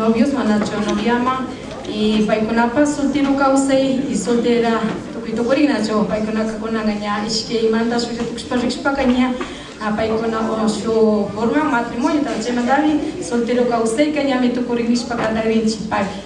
novios, manacho noviama, y paikunapa soltero causei y soltera toquito paikuna kakunanganya ishke manda suya tuxparixpakanya paikuna su forma matrimonio tanchemandari soltero causei kanya mitukurixpakandari chipaki.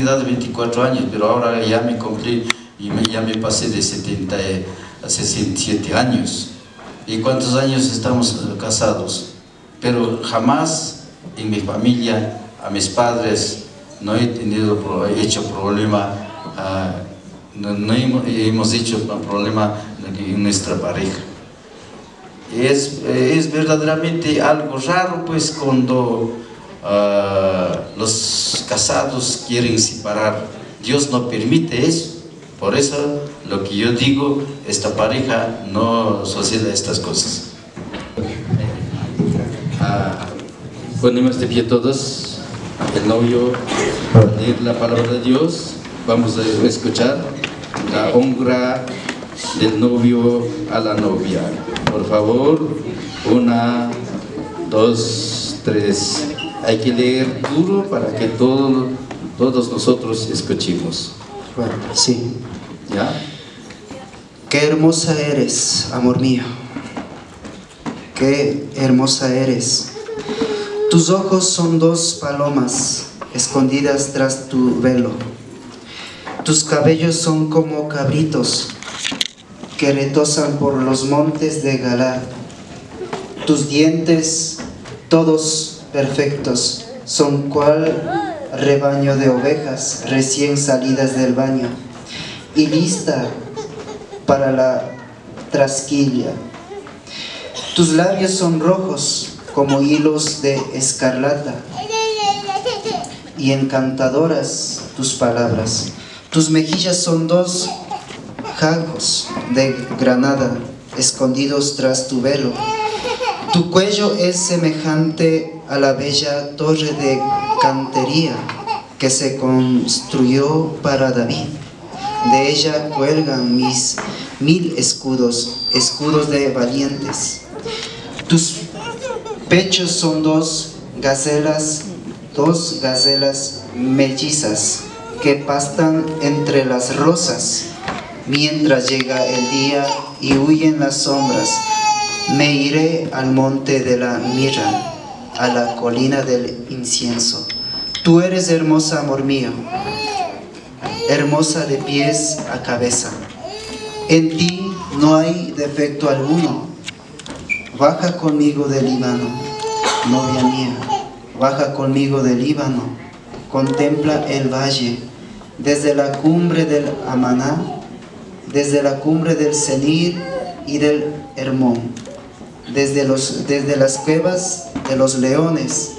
De 24 años, pero ahora ya me cumplí y ya me pasé de 67 años. ¿Y cuántos años estamos casados? Pero jamás en mi familia, a mis padres, no he hecho problema, no hemos hecho problema en nuestra pareja. Es verdaderamente algo raro, pues, cuando los casados quieren separar. Dios no permite eso. Por eso lo que yo digo, esta pareja no sucede estas cosas. Ponemos de pie todos, el novio va a leer la palabra de Dios. Vamos a escuchar la honra del novio a la novia. Por favor, 1, 2, 3. Hay que leer duro para que todos nosotros escuchemos. Bueno, sí. ¿Ya? Qué hermosa eres, amor mío. Qué hermosa eres. Tus ojos son 2 palomas escondidas tras tu velo. Tus cabellos son como cabritos que retosan por los montes de Galad. Tus dientes, todos perfectos, son cual rebaño de ovejas recién salidas del baño y lista para la trasquilla. Tus labios son rojos como hilos de escarlata y encantadoras tus palabras. Tus mejillas son 2 jagos de granada escondidos tras tu velo. Tu cuello es semejante a la bella torre de cantería que se construyó para David. De ella cuelgan mis 1000 escudos, escudos de valientes. Tus pechos son 2 gacelas mellizas que pastan entre las rosas. Mientras llega el día y huyen las sombras, me iré al monte de la mirra, a la colina del incienso. Tú eres hermosa, amor mío, hermosa de pies a cabeza. En ti no hay defecto alguno. Baja conmigo del Líbano, novia mía, baja conmigo del Líbano. Contempla el valle, desde la cumbre del Amaná, desde la cumbre del Senir y del Hermón, desde las cuevas de los leones,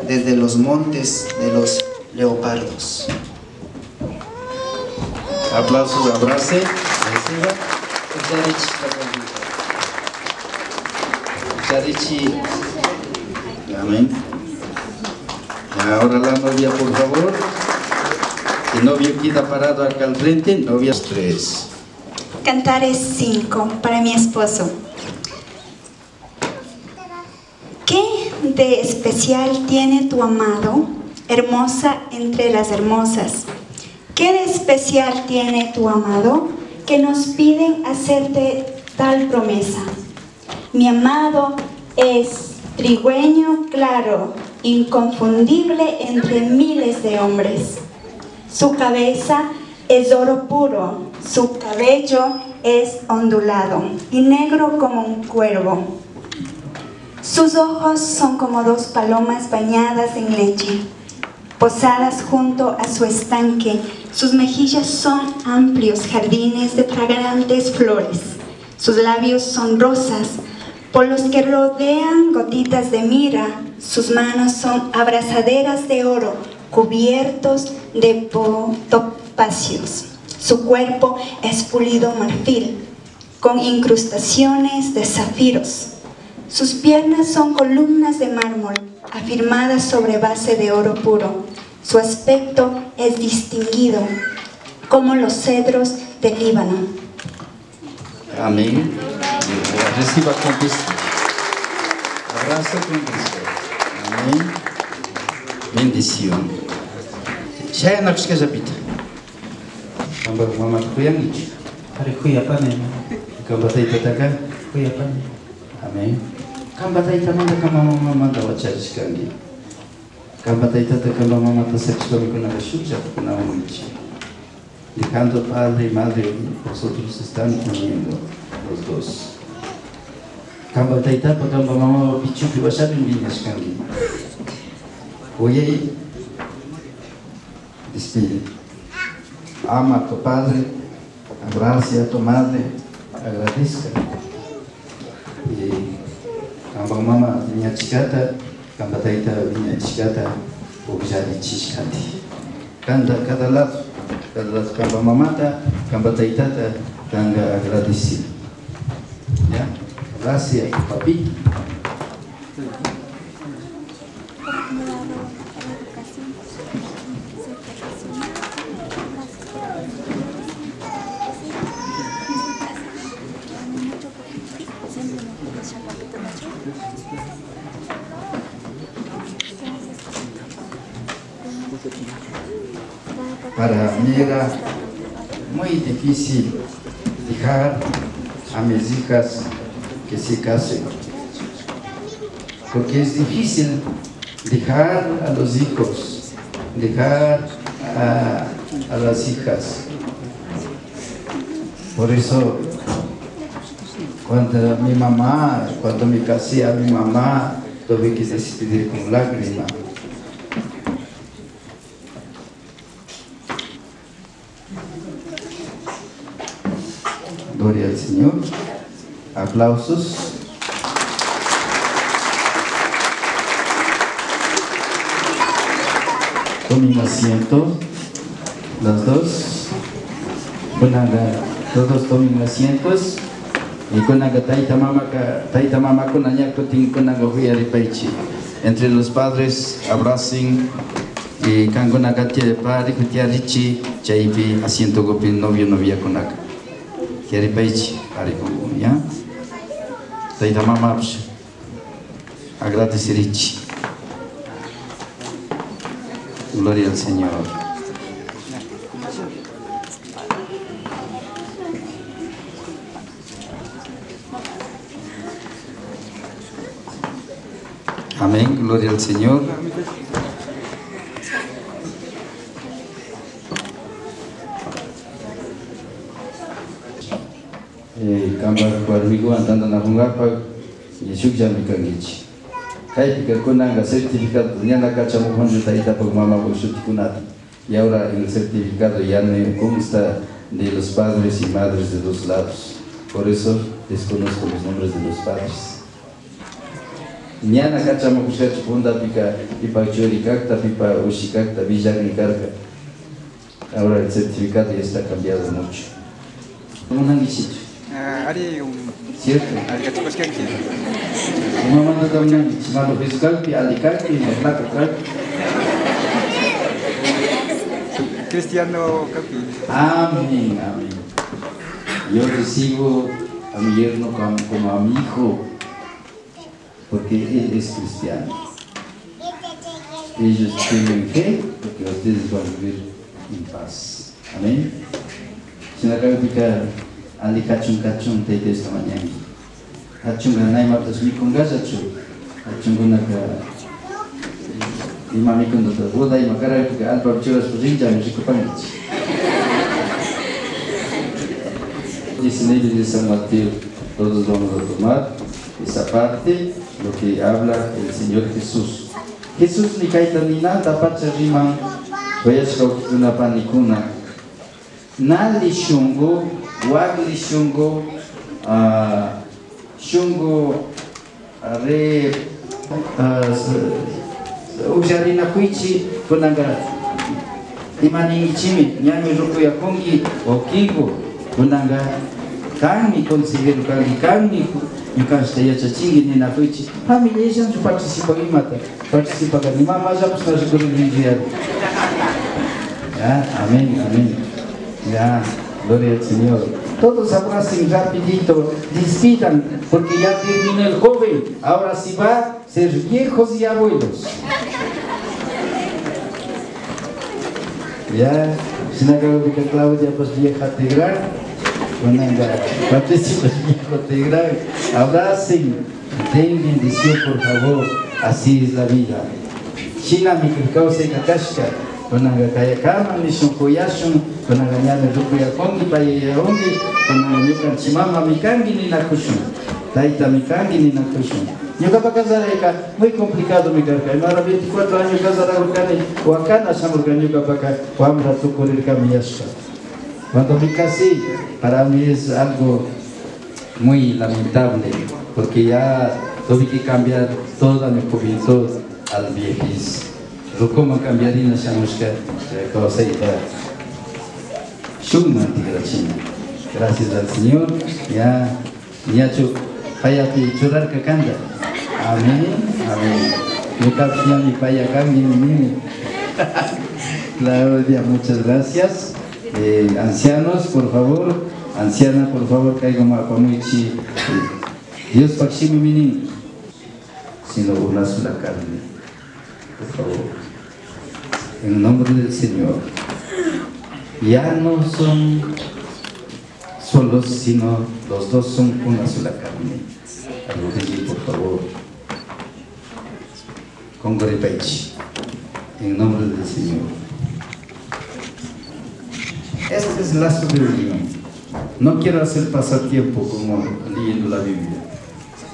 desde los montes de los leopardos. Aplausos, abrace, reciba. Amén. Ahora la novia, por favor. El novio queda parado acá al frente. Novias 3. Cantares 5 para mi esposo. ¿Qué de especial tiene tu amado, hermosa entre las hermosas? ¿Qué de especial tiene tu amado, que nos piden hacerte tal promesa. Mi amado es trigüeño claro, inconfundible entre miles de hombres. Su cabeza es oro puro, su cabello es ondulado y negro como un cuervo. Sus ojos son como dos palomas bañadas en leche, posadas junto a su estanque. Sus mejillas son amplios jardines de fragantes flores. Sus labios son rosas, por los que rodean gotitas de mirra. Sus manos son abrazaderas de oro, cubiertos de topacios. Su cuerpo es pulido marfil, con incrustaciones de zafiros. Sus piernas son columnas de mármol, afirmadas sobre base de oro puro. Su aspecto es distinguido, como los cedros del Líbano. Amén. Reciba con Cristo. Abrazo con Cristo. Amén. Bendición. Saya nak sekali sapita. Gambar mama tu yang ni. Hari kuya apa ni? Gambar saya katakan kuya apa ni? Amén. Gambar saya tamanda kama mama dah baca sekali. Gambar saya katakan mama tu sekali kena bersyukur kena memuji. Dejando padre y madre, vosotros están uniendo los dos. Kamba taita pakamba mama pichu que vas a vivir sekali. Oye, despide. Ama a tu padre, abrace a tu madre, agradezca. Y kamba mama minha chicata, kamba taita minha chicata, objadi chishkati. Cada lado. Kamba mamata, kamba taitata, kanga agradecido. ¿Ya? Gracias, papi. Para mí era muy difícil dejar a mis hijas que se casen, porque es difícil dejar a los hijos, dejar a las hijas. Por eso, cuando me casé a mi mamá, tuve que despedir con lágrimas. Gloria al Señor. Aplausos. Tomen asiento. Los dos. Todos tomen asientos. Y con la taita mama con la entre los padres abracen y con la gatia de padre richi chaipi asiento gopin novia con la Kiari peichi, ya. Taita mama agradecerichi. Gloria al Señor. Amén, gloria al Señor. Gambar kuarmigo antanda na hungapa yesuk jami kangichi. Kai pika kunanga certificado nyana kacha muhonju taita por mama bosuti kunati. Y ahora el certificado ya me consta de los padres y madres de dos lados. Por eso desconozco los nombres de los padres. Nyana kacha muhonju punda pipa chori kakta pipa ushikakta villani karka. Ahora el certificado ya está cambiado mucho. Munangichichu. ¿Cierto? Como manda también, malo fiscal, alicalpi, Cristiano Capi. Amén, amén. Yo recibo a mi yerno como a mi hijo, porque él es cristiano. Ellos tienen fe, porque ustedes van a vivir en paz. Amén. Sinakapika ali kachun te esta mañana. Kachun ganai matas mi congaza chu. Kachun gunaka imami kundo ta boda y makara que alba chivas purinja me chicopanich. 19 de San Mateo, todos vamos a tomar esa parte, lo que habla el Señor Jesús. Jesús ni kaita ni nada pacha riman, voy a escoger una panicuna. Nali shungo, wagli shungo, shungo, re, ujarina kuichi, kunanga, imani ichimi, nyami ruku ya kongi, okigo, kunanga, kami consejero kami mikasta ya chachingi ni na kuichi, familia ya su participa imata, participa kami mama ya pues no se puede vivir. Ya, amén, amén. Ya, gloria al Señor. Todos abracen rapidito, despidan, porque ya terminó el joven, ahora sí va a ser viejos y abuelos. Ya, si no acabo de que Claudia pues vieja tegrar, bueno, participa viejo tegrar, abracen, den bendición por favor, así es la vida. China mi causa y kakashka. Konanga kaya kama mission koyashun konanga nyame ruku ya kongi paye ya ongi konanga nyukan chimama mikangi ni nakushun taita mikangi ni nakushun nyuka pakazareka muy complicado mi carca mara 24 años casaragukani wakana shamurka nyuka paka wamra tukurir kamiyashka. Cuando me casé para mí es algo muy lamentable porque ya tuve que cambiar toda mi juventud al viejiz. Rukuma cambiarina shamushka causaita shuma tigrachina. Gracias al Señor. Ya niacho payati churar kakanda. Amén. Amén. Mi capilla mi paya kangi mi. Claudia, muchas gracias. Ancianos, por favor. Anciana, por favor, caiga mapamuichi. Dios pakshimi mini. Sino burlazo la carne. Por favor. En el nombre del Señor, ya no son solos, sino los dos son una sola carne. Algo de por favor. Con Gorepaichi. En el nombre del Señor. Este es el lazo de unión. No quiero hacer pasar tiempo como leyendo la Biblia.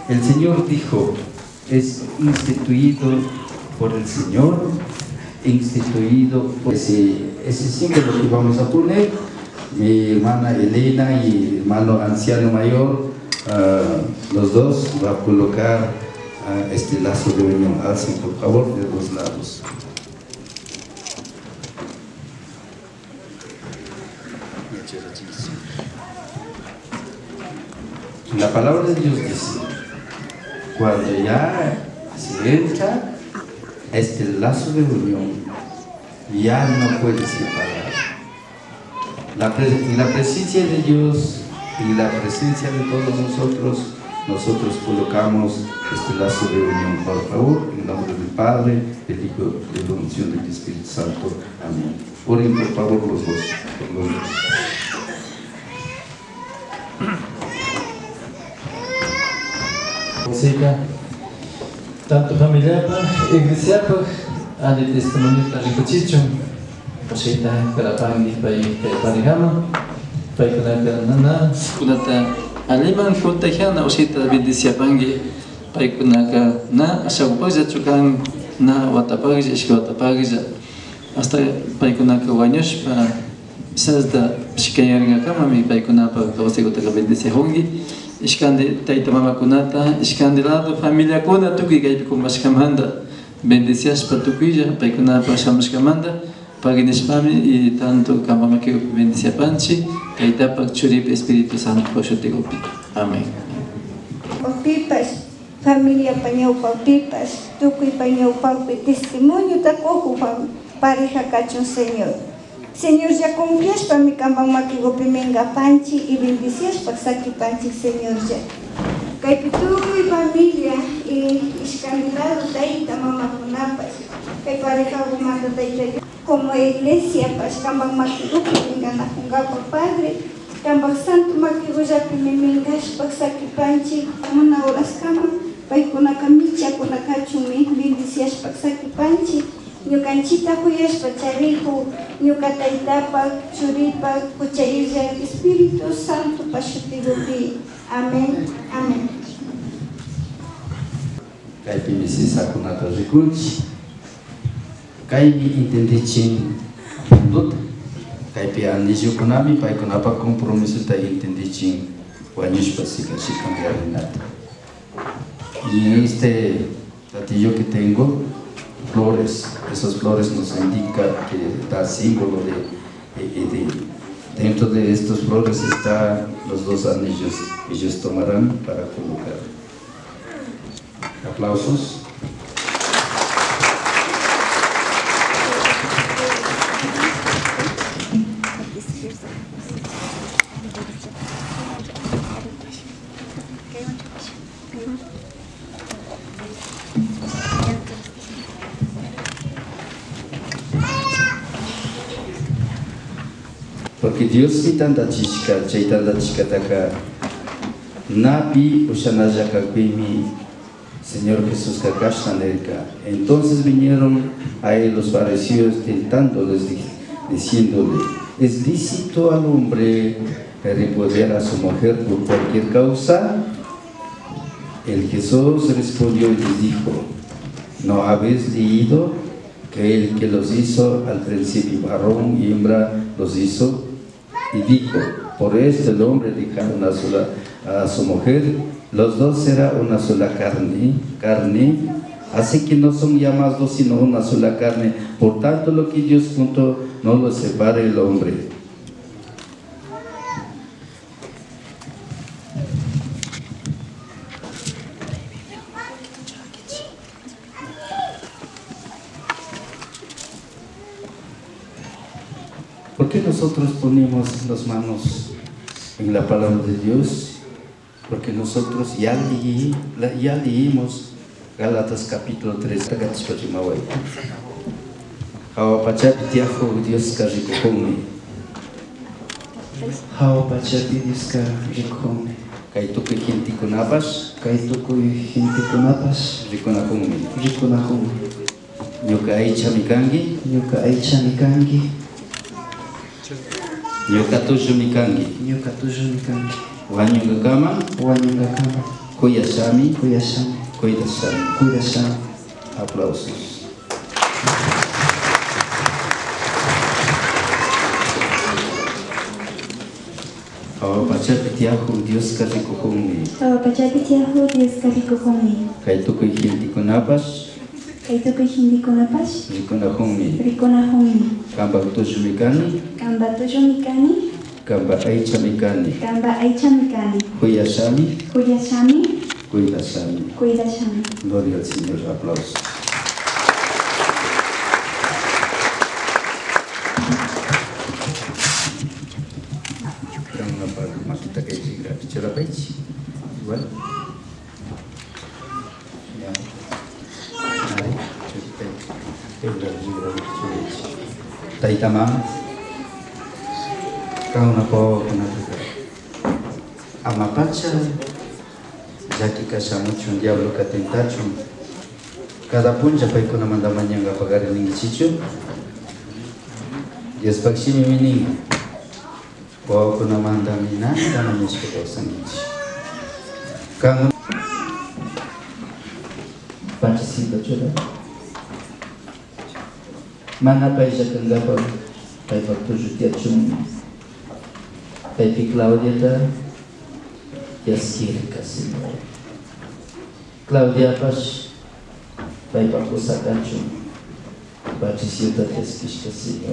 El Señor dijo, es instituido por el Señor, instituido por ese símbolo que vamos a poner. Mi hermana Elena y mi hermano anciano mayor, los dos va a colocar este lazo de unión. Hacen por favor de los lados. La palabra de Dios dice, cuando ya se entra este lazo de unión, ya no puede separar. La presencia de Dios y la presencia de todos nosotros colocamos este lazo de unión. Por favor, en nombre del Padre, del Hijo y de la unción del Espíritu Santo. Amén. Oren por favor los dos. Seca, tanto familiar, iglesia, ade testimonio para el cochicho, Osita, Karapangi, Parigama, Paikunaka, Kunata, Aleman, Kuntajana, Osita, Bendicia Pangi, Paikunaka, Na, Asagupaja, Chukan, Na, Watapagis, Ishkawatapagis, hasta Paikunaka Wanyush, Sazda, Shikayanga Kamami, Paikunapa, Kawasegota, Bendicia Hongi. Ishkande taita mama kunata, ishkandelado familia kuna tuki gaipi mashkamanda, bendecias para tuquilla, paikuna para mashkamanda, paginespami y tanto kamama que bendicia panchi, taita pa churip Espíritu Santo poshotegopi. Amén. Opipas, familia pañau paupipas, tuki pañau paupi testimonio tacojo pareja cachon Señor. Señor, ya confías para mi cama que gopimenga panchi y bendicias para saki panchi, Señor, ya. Que tú y familia y escandalado taita mamá kunapas, que pareja gumando taita como iglesia, pues cama que gopimenga na jungapa Padre, Kambak santo makigollapi mingashpa sakipanchik amana horas kama paykunaka michakunakachunmi bendiciashpa sakipanchik ñukanchita kuyashpa chariku ñuka taytapa churipa kuchayilla Espíritu Santo pashutigupi. Amén. Amén. Kaypi misisakunata rikunchik, kaymi intendichin puntuta, kaypi anillukunami paykunapa compromisota intendichin wañushpa sikashikan realinata. Y en este platillo que tengo, flores, esas flores nos indican que da símbolo de dentro de estas flores están los dos anillos que ellos tomarán para colocar. Aplausos. Porque Dios tanta chica, chaitanda chica taka, napi ushanaya kakpimi, Señor Jesús kakashtanerka. Entonces vinieron a él los fariseos tentándoles, diciéndole, ¿es lícito al hombre repudiar a su mujer por cualquier causa? El Jesús respondió y les dijo, ¿no habéis leído que el que los hizo al principio, varón y hembra los hizo? Y dijo, por esto el hombre dejará una sola a su mujer, los dos será una sola carne, así que no son ya más dos sino una sola carne, por tanto lo que Dios juntó no lo separe el hombre. ¿Por qué nosotros ponemos las manos en la palabra de Dios? Porque nosotros ya leímos Gálatas capítulo 3. Hawapachapi tiajo Dios karikohome. Hawapachapi Dios karikohome. Kaituku hintikunapas. Kaituku hintikunapas. Rikonahome. Ñuka aycha mikangi. Ñuka tuyo mikangi. Wañunga kama. Kuyashami. Cuidashami. Aplausos. Hawapachapi tiajo Dios karikohome. Kaituku hintikunapas. Rikonahome. Kamba tuyo mikani. Kamba aicha mikani. Kuyashami. Cuidashami. Gloria al Señor. Aplausos. Una matita que llega a pichar a peixe. Igual. Taitama. Kauna po kunatuka. Amapacha, ya que casamucho un diablo catentacho. Cada puncha pa ikuna manda mañana a pagar el ingichicho. Y es paximi mini. Po kuna manda mina, dana misko to sangichi. Kamu Participar juga. Mana paisa kenggapa pai waktu jutia cum pai Claudia ta yaskir kasih. Claudia pas pai pakusakan cum participar yaskis kasih.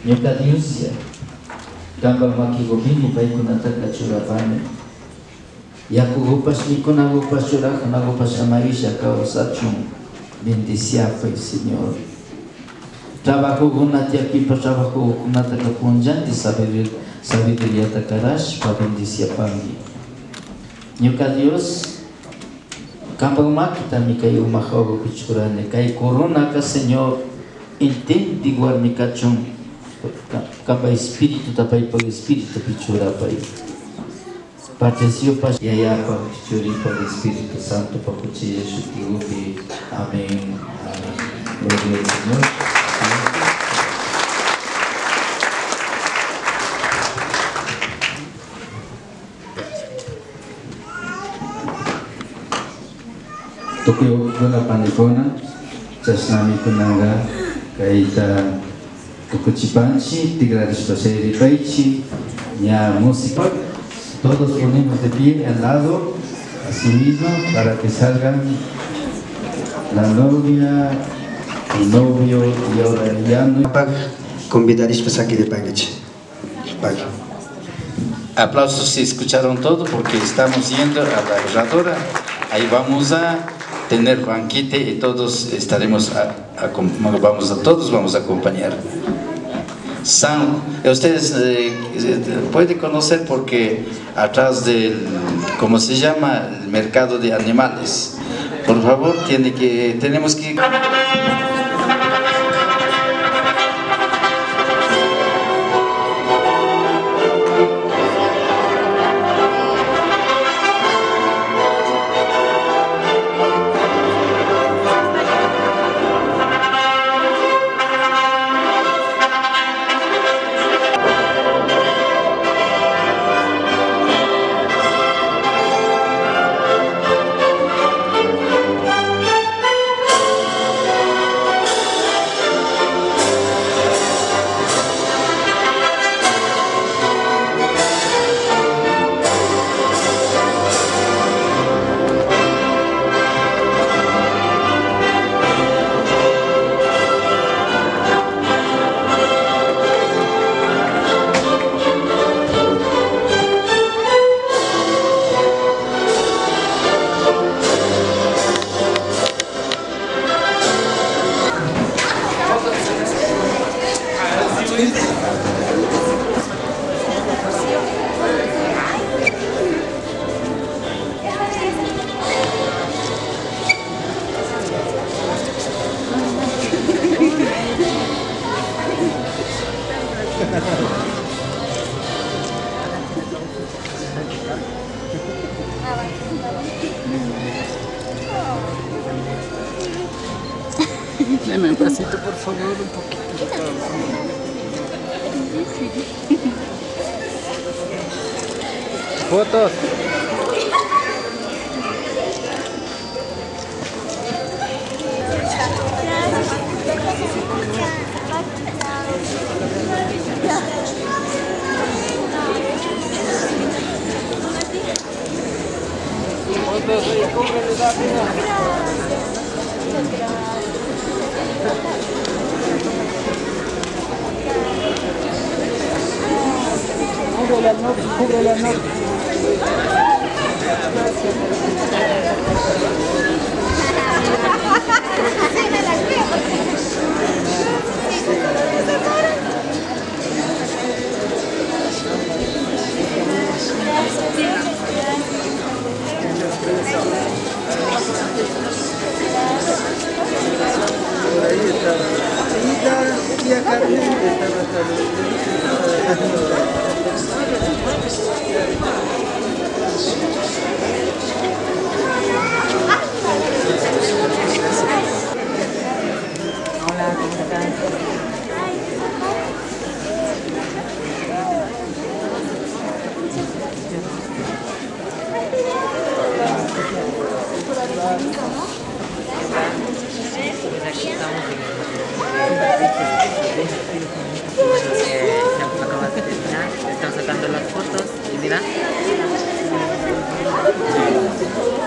Nyuka Dios ya. Kambang maki gobini pai kunata kacurapane. Yaku gupas ni kuna gupas surah kana gupas amarisha kau sachum bendicia Pai Señor. Trabajo gunati aquí para trabajo kunata kapunjan di sabiduría takarash pa bendicia pangi. Nyuka Dios kambang makita mi kayo mahago pichurane kay corona ka Señor intendi guar mi kachum Kapa espíritu tapai por espíritu pichura pai. Parteció pas yaya pa pichuri por Espíritu Santo pa cuchilla shutiupi. Amén. Gloria al Señor. Tokyo la panifona, chasnami kunaga, kaita tukuchipanchi, tigraris paseri paichi, ya música. Todos ponemos de pie al lado, así mismo, para que salgan la novia, el novio y ahora ya no. Convidaris para aquí de Pagache. Aplausos si escucharon todo porque estamos yendo a la oradora. Ahí vamos a tener banquete y todos estaremos, todos vamos a acompañar. Ustedes pueden conocer porque atrás del, ¿cómo se llama? El mercado de animales. Por favor, tenemos que... Deme un pasito, por favor, un poquito. Fotos. Cubre la noche. Hola, ¿cómo están? Pues aquí estamos acabas de terminar, están sacando las fotos y mira.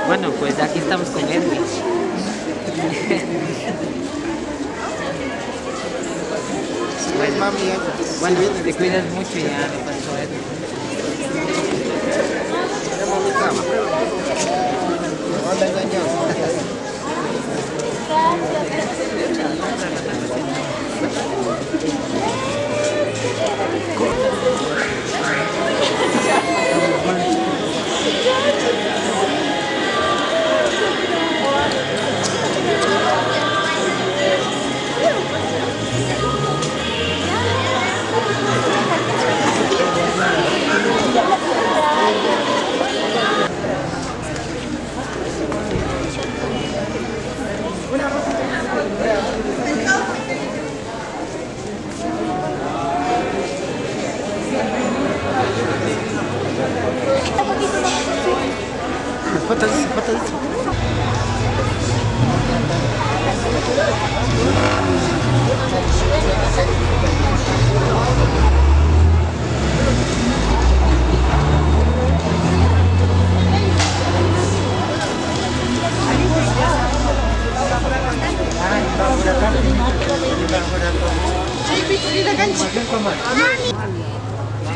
Bueno, pues aquí estamos con Edwin. Bueno, te cuidas mucho y ya no pasó Edwin. Hola,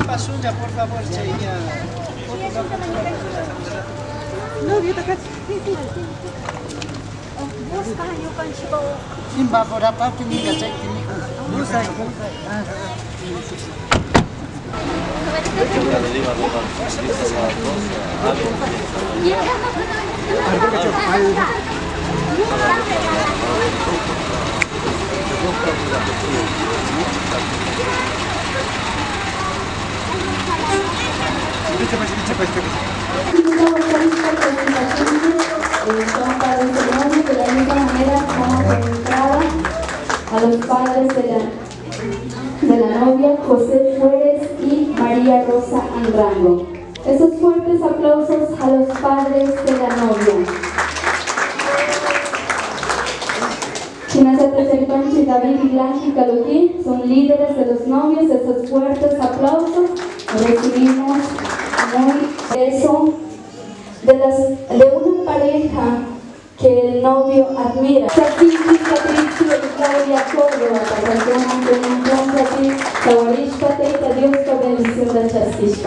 Pasunya, por favor, Chaya. No, yo te cacho. Busca yo con chico. Simba por aparte ni cachai que ni busca. Son padres del novio, de la misma manera como preguntaba a los padres de la novia, José Fuentes y María Rosa Andrando. Esos fuertes aplausos a los padres de la novia. Quienes representan David y Blanqui Caluquí son líderes de los novios. Esos fuertes aplausos recibimos muy eso de una pareja que el novio admira. Chasquichi, Patricio y Claudia Córdoba, para que un encuentro aquí, Tawarishpate y Dios te bendición de Chasquichi.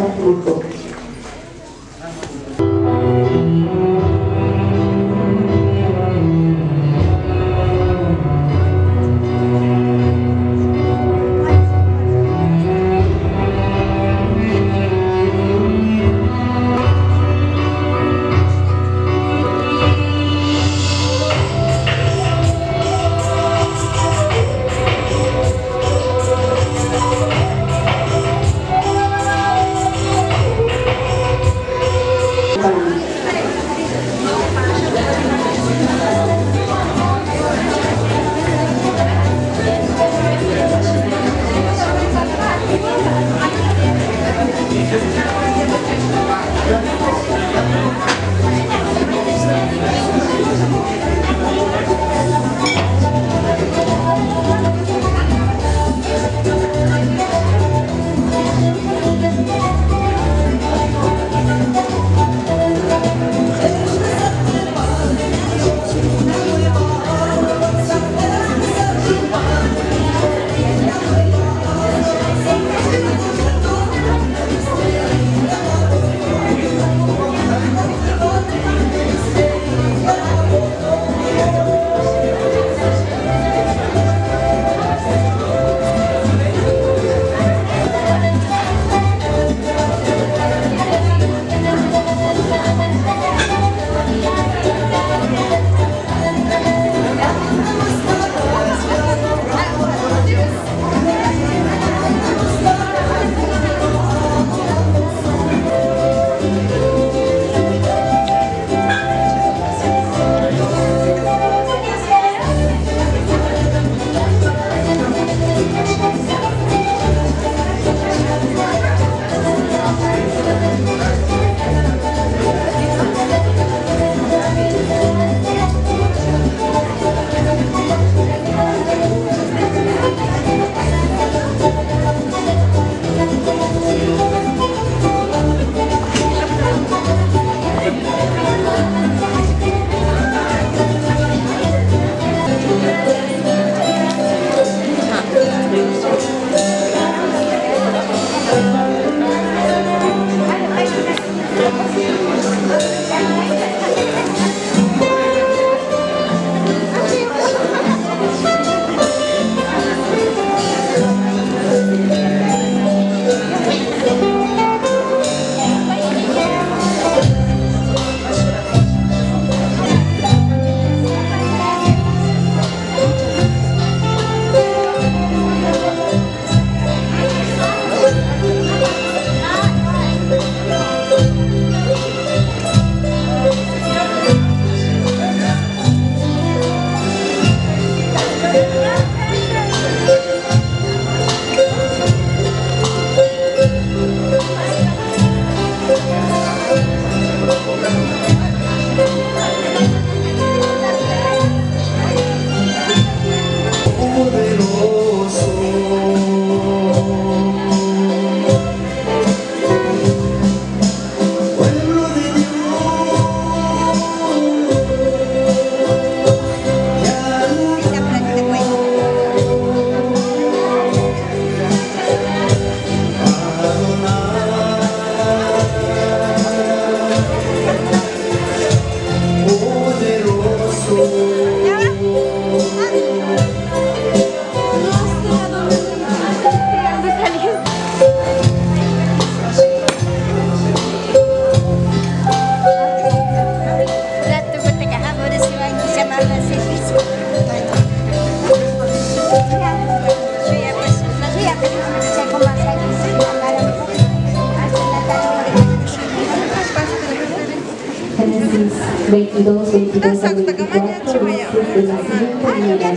22 al 24, dice de la siguiente manera: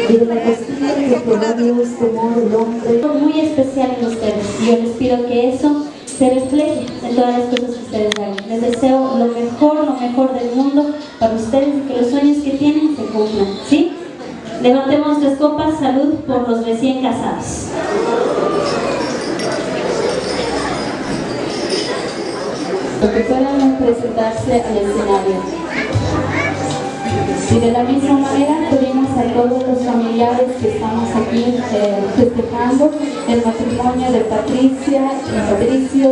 y de la costumbre que Jehová Dios tomó del hombre, muy especial en ustedes. Yo les pido que eso se refleje en todas las cosas que ustedes hagan. Les deseo lo mejor del mundo para ustedes, y que los sueños que tienen se cumplan, ¿sí? Levantemos nuestras copas, salud por los recién casados. Los que puedan presentarse al escenario. Y de la misma manera pedimos a todos los familiares que estamos aquí festejando el matrimonio de Patricio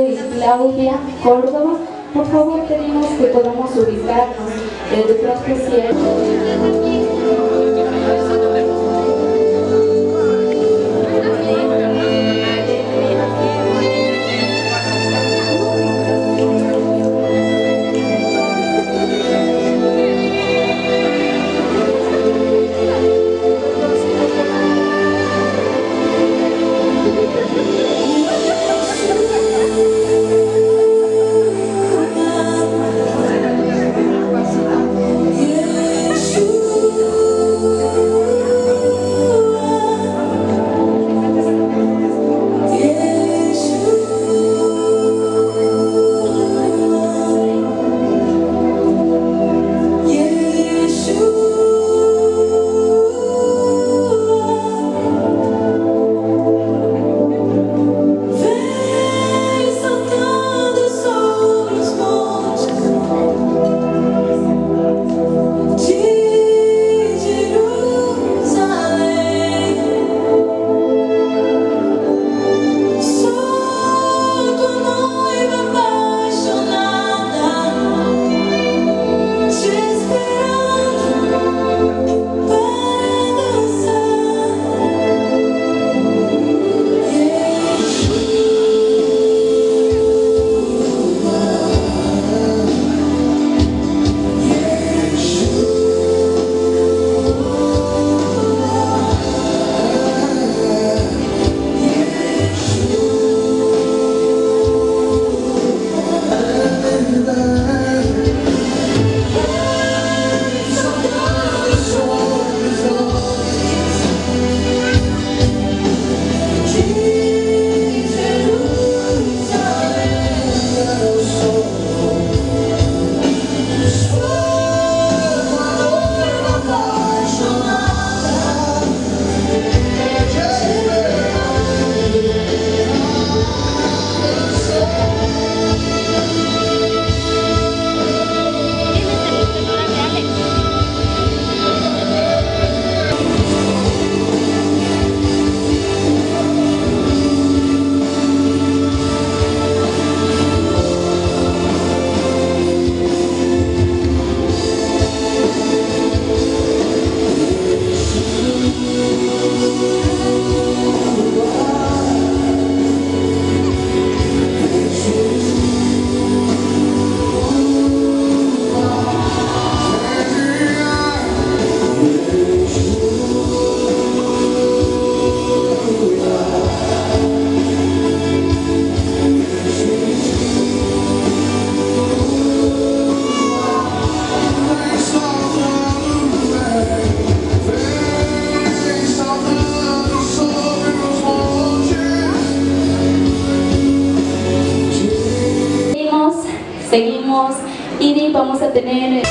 y Claudia Córdoba. Por favor, pedimos que podamos ubicarnos de pronto si seguimos y vamos a tener...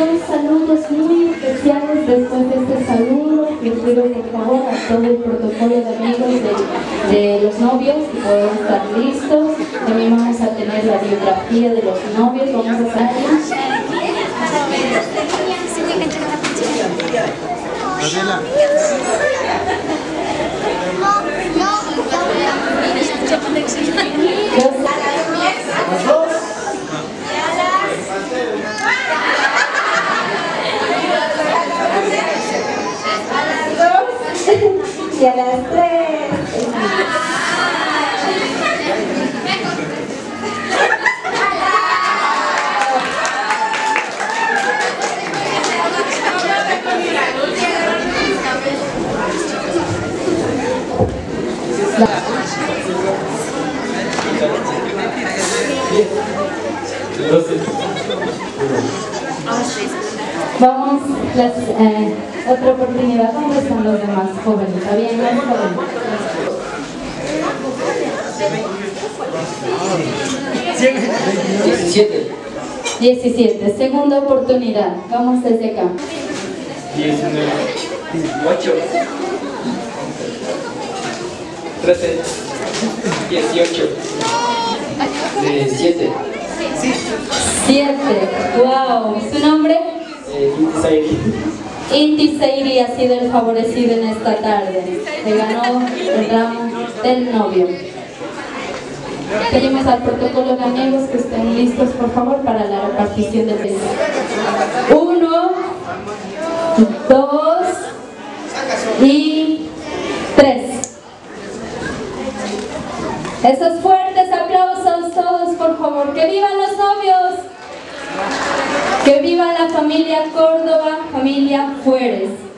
dos saludos muy especiales después de este saludo. Les pido por favor a todo el protocolo de amigos de los novios que puedan estar listos. También vamos a tener la biografía de los novios. Vamos a hacer y a las 3. Vamos, otra oportunidad. ¿Dónde están los demás jóvenes? ¿Había más jóvenes? 17. Segunda oportunidad. Vamos desde acá. 19, 8, 13, 18, 7. 7. Wow. ¿Su nombre? Inti Seiri ha sido el favorecido en esta tarde. Se ganó el ramo del novio. Pedimos al protocolo de amigos que estén listos, por favor, para la repartición del beso. 1, 2 y 3. Esos fuertes aplausos todos, por favor. ¡Que vivan los novios! ¡Que viva la familia Córdoba, familia Fueres!